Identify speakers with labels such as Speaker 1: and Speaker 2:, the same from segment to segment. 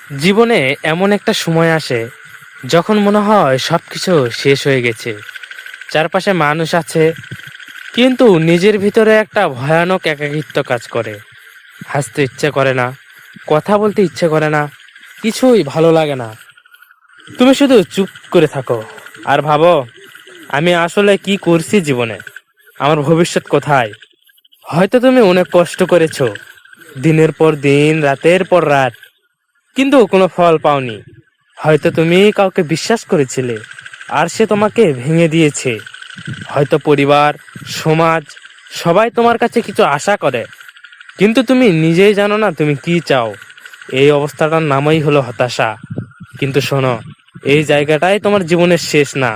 Speaker 1: জীবনে এমন একটা সময় আসে যখন মনে হয় সবকিছু শেষ হয়ে গেছে। চারপাশে মানুষ আছে, কিন্তু নিজের ভিতরে একটা ভয়ানক একাকিত্ব কাজ করে। হাসতে ইচ্ছে করে না, কথা বলতে ইচ্ছে করে না, কিছুই ভালো লাগে না। তুমি শুধু চুপ করে থাকো আর ভাবো, আমি আসলে কি করছি জীবনে, আমার ভবিষ্যৎ কোথায়। হয়তো তুমি অনেক কষ্ট করেছো, দিনের পর দিন, রাতের পর রাত, কিন্তু কোনো ফল পাওনি। হয়তো তুমি কাউকে বিশ্বাস করেছিলে, আর সে তোমাকে ভেঙে দিয়েছে। হয়তো পরিবার, সমাজ, সবাই তোমার কাছে কিছু আশা করে, কিন্তু তুমি নিজেই জানো না তুমি কি চাও। এই অবস্থাটার নামই হলো হতাশা। কিন্তু শোনো, এই জায়গাটাই তোমার জীবনের শেষ না,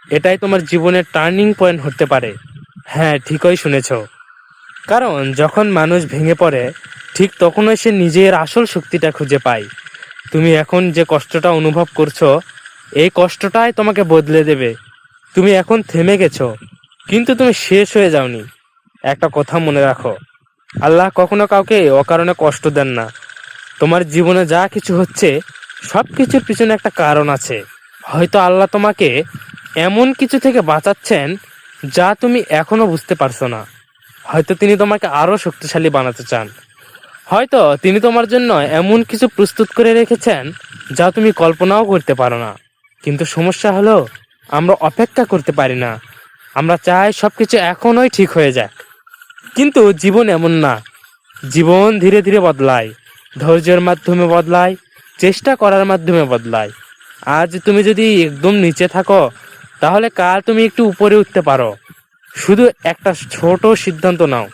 Speaker 1: এটাই তোমার জীবনের টার্নিং পয়েন্ট হতে পারে। হ্যাঁ, ঠিকই শুনেছো। কারণ যখন মানুষ ভেঙে পড়ে, ঠিক তখনই সে নিজের আসল শক্তিটা খুঁজে পায়। তুমি এখন যে কষ্টটা অনুভব করছো, এই কষ্টটাই তোমাকে বদলে দেবে। তুমি এখন থেমে গেছো, কিন্তু তুমি শেষ হয়ে যাওনি। একটা কথা মনে রাখো, আল্লাহ কখনো কাউকে অকারণে কষ্ট দেন না। তোমার জীবনে যা কিছু হচ্ছে, সব কিছুর পিছনে একটা কারণ আছে। হয়তো আল্লাহ তোমাকে এমন কিছু থেকে বাঁচাচ্ছেন যা তুমি এখনো বুঝতে পারছো না। হয়তো তিনি তোমাকে আরো শক্তিশালী বানাতে চান। হয়তো তিনি তোমার জন্য এমন কিছু প্রস্তুত করে রেখেছেন যা তুমি কল্পনাও করতে পারো না। কিন্তু সমস্যা হলো, আমরা অপেক্ষা করতে পারি না। আমরা চাই সবকিছু এখনই ঠিক হয়ে যাক। কিন্তু জীবন এমন না। জীবন ধীরে ধীরে বদলায়, ধৈর্যের মাধ্যমে বদলায়, চেষ্টা করার মাধ্যমে বদলায়। আজ তুমি যদি একদম নিচে থাকো, তাহলে কাল তুমি একটু উপরে উঠতে পারো। শুধু একটা ছোট সিদ্ধান্ত নাও,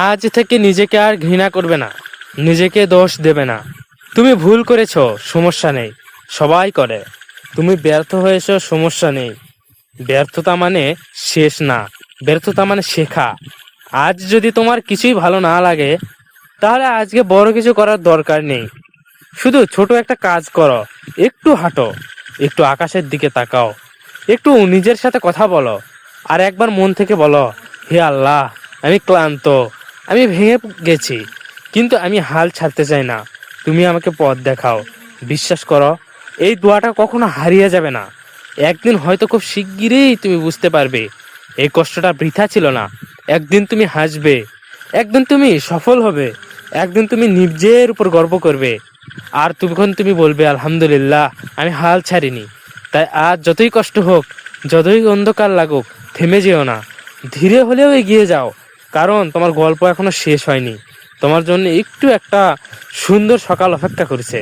Speaker 1: আজ থেকে নিজেকে আর ঘৃণা করবে না, নিজেকে দোষ দেবে না। তুমি ভুল করেছো, সমস্যা নেই, সবাই করে। তুমি ব্যর্থ হয়েছো, সমস্যা নেই। ব্যর্থতা মানে শেষ না, ব্যর্থতা মানে শেখা। আজ যদি তোমার কিছুই ভালো না লাগে, তাহলে আজকে বড় কিছু করার দরকার নেই। শুধু ছোট একটা কাজ করো, একটু হাঁটো, একটু আকাশের দিকে তাকাও, একটু নিজের সাথে কথা বলো, আর একবার মন থেকে বলো, হে আল্লাহ, আমি ক্লান্ত, আমি ভেঙে গেছি, কিন্তু আমি হাল ছাড়তে চাই না। তুমি আমাকে পথ দেখাও। বিশ্বাস করো, এই দোয়াটা কখনো হারিয়ে যাবে না। একদিন হয়তো খুব শিগগিরই তুমি বুঝতে পারবে এই কষ্টটা বৃথা ছিল না। একদিন তুমি হাসবে, একদিন তুমি সফল হবে, একদিন তুমি নিজের উপর গর্ব করবে। আর তুমি বলবে, আলহামদুলিল্লাহ, আমি হাল ছাড়িনি। তাই আজ যতই কষ্ট হোক, যতই অন্ধকার লাগুক, থেমে যেও না। ধীরে হলেও এগিয়ে যাও, কারণ তোমার গল্প এখনো শেষ হয়নি। তোমার জন্য একটু একটা সুন্দর সকাল অপেক্ষা করছে।